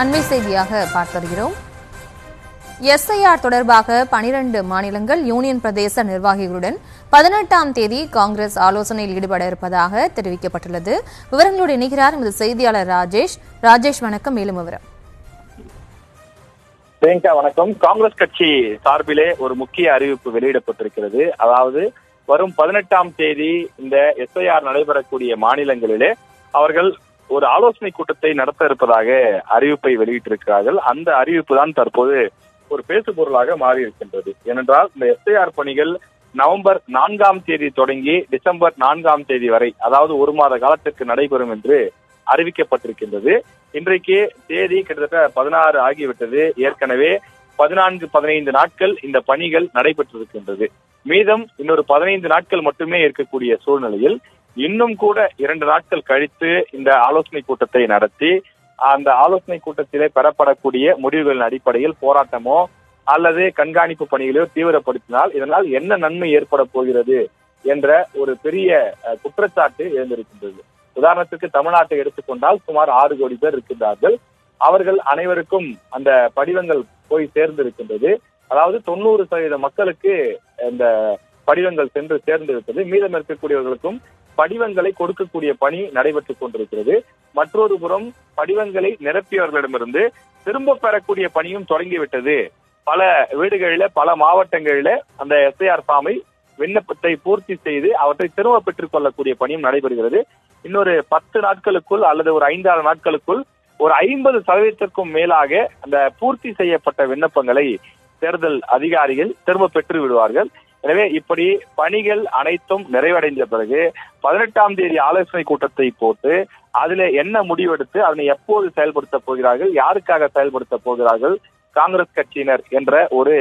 அண்மை செய்தியாக பார்த்து வருகிறோம். எஸ்ஐஆர் தொடர்பாக 12 மாநிலங்கள் யூனியன் பிரதேச நிர்வாகிகளுடன் 18ஆம் தேதி காங்கிரஸ் ஆலோசனையில் ஈடுபட இருப்பதாக தெரிவிக்கப்பட்டுள்ளது. விவரங்களோடு இணைகிறார் எமது செய்தியாளர் ராஜேஷ். வணக்கம். மேலும் விவரம். வணக்கம். காங்கிரஸ் கட்சி சார்பிலே ஒரு முக்கிய அறிவிப்பு வெளியிடப்பட்டிருக்கிறது. அதாவது வரும் 18ஆம் தேதி இந்த எஸ்ஐஆர் நடைபெறக்கூடிய மாநிலங்களிலே அவர்கள் ஒரு ஆலோசனை கூட்டத்தை நடத்த இருப்பதாக அறிவிப்பை வெளியிட்டிருக்கிறார்கள். அந்த அறிவிப்பு தான் தற்போது ஒரு பேசு பொருளாக மாறி இருக்கின்றது. ஏனென்றால் இந்த எஸ்ஐஆர் பணிகள் நவம்பர் 4ஆம் தேதி தொடங்கி டிசம்பர் 4ஆம் தேதி வரை, அதாவது ஒரு மாத காலத்திற்கு நடைபெறும் என்று அறிவிக்கப்பட்டிருக்கின்றது. இன்றைக்கு தேதி கிட்டத்தட்ட 16 ஆகிவிட்டது. ஏற்கனவே 14-15 நாட்கள் இந்த பணிகள் நடைபெற்றிருக்கின்றது. மீதம் இன்னொரு 15 நாட்கள் மட்டுமே இருக்கக்கூடிய சூழ்நிலையில் இன்னும் கூட 2 நாட்கள் கழித்து இந்த ஆலோசனை கூட்டத்தை நடத்தி அந்த ஆலோசனை கூட்டத்திலே பெறப்படக்கூடிய முடிவுகளின் அடிப்படையில் போராட்டமோ அல்லது கண்காணிப்பு பணிகளையோ தீவிரப்படுத்தினால் இதனால் என்ன நன்மை ஏற்பட போகிறது என்ற ஒரு பெரிய குற்றச்சாட்டு எழுந்திருக்கின்றது. உதாரணத்துக்கு தமிழ்நாட்டை எடுத்துக்கொண்டால் சுமார் 6 கோடி பேர் இருக்கின்றார்கள். அவர்கள் அனைவருக்கும் அந்த படிவங்கள் போய் சேர்ந்திருக்கின்றது. அதாவது 90% மக்களுக்கு இந்த படிவங்கள் சென்று சேர்ந்திருக்கிறது. மீதம் இருக்கக்கூடியவர்களுக்கும் படிவங்களை கொடுக்கக்கூடிய பணி நடைபெற்றுக் கொண்டிருக்கிறது. மற்றொரு புறம் படிவங்களை நிரப்பியவர்களிடமிருந்து திரும்ப பெறக்கூடிய பணியும் தொடங்கிவிட்டது. பல வீடுகளில பல மாவட்டங்களில அந்த எஸ்ஐஆர் ஃபார்மை விண்ணப்பத்தை பூர்த்தி செய்து அவற்றை திரும்ப பெற்றுக் கொள்ளக்கூடிய பணியும் நடைபெறுகிறது. இன்னொரு 10 நாட்களுக்குள் அல்லது ஒரு 5-6 நாட்களுக்குள் ஒரு 50% மேலாக அந்த பூர்த்தி செய்யப்பட்ட விண்ணப்பங்களை தேர்தல் அதிகாரிகள் திரும்ப பெற்று விடுவார்கள். எனவே இப்படி பணிகள் அனைத்தும் நிறைவடைந்த பிறகு 18ஆம் தேதி ஆலோசனை கூட்டத்தை போட்டு அதுல என்ன முடிவெடுத்து அதனை எப்போது செயல்படுத்த போகிறார்கள், யாருக்காக செயல்படுத்த போகிறார்கள் காங்கிரஸ் கட்சியினர் என்ற ஒரு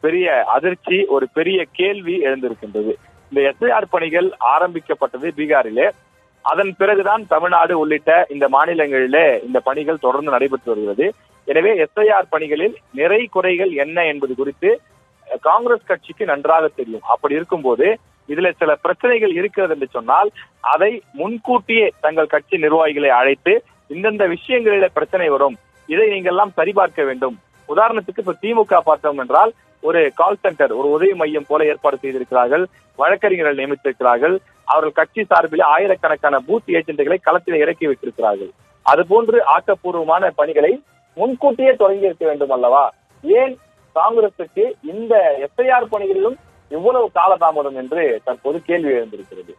பெரிய அதிர்ச்சி, ஒரு பெரிய கேள்வி எழுந்திருக்கின்றது. இந்த எஸ்ஐஆர் பணிகள் ஆரம்பிக்கப்பட்டது பீகாரிலே. அதன் பிறகுதான் தமிழ்நாடு உள்ளிட்ட இந்த மாநிலங்களிலே இந்த பணிகள் தொடர்ந்து நடைபெற்று வருகிறது. எனவே எஸ்ஐஆர் பணிகளில் நிறை குறைகள் என்ன என்பது குறித்து காங்கிரஸ் கட்சிக்கு நன்றாக தெரியும். அப்படி இருக்கும்போது இதுல சில பிரச்சனைகள் இருக்கிறது என்று சொன்னால் அதை முன்கூட்டியே தங்கள் கட்சி நிர்வாகிகளை அழைத்து இந்தந்த விஷயங்களில பிரச்சனை வரும், இதை நீங்கள் எல்லாம் சரிபார்க்க வேண்டும். உதாரணத்துக்கு இப்ப திமுக பார்த்தோம் என்றால் ஒரு கால் சென்டர், ஒரு உதவி மையம் போல ஏற்பாடு செய்திருக்கிறார்கள். வழக்கறிஞர்கள் நியமித்திருக்கிறார்கள். அவர்கள் கட்சி சார்பில் ஆயிரக்கணக்கான பூத் ஏஜென்ட்களை களத்தில் இறக்கி விட்டிருக்கிறார்கள். அதுபோன்று ஆக்கப்பூர்வமான பணிகளை முன்கூட்டியே தொடங்கி இருக்க வேண்டும் அல்லவா? ஏன் காங்கிரசுக்கு இந்த எஸ்ஐஆர் பணிகளிலும் இவ்வளவு காலதாமதம் என்று தற்போது கேள்வி எழுந்திருக்கிறது.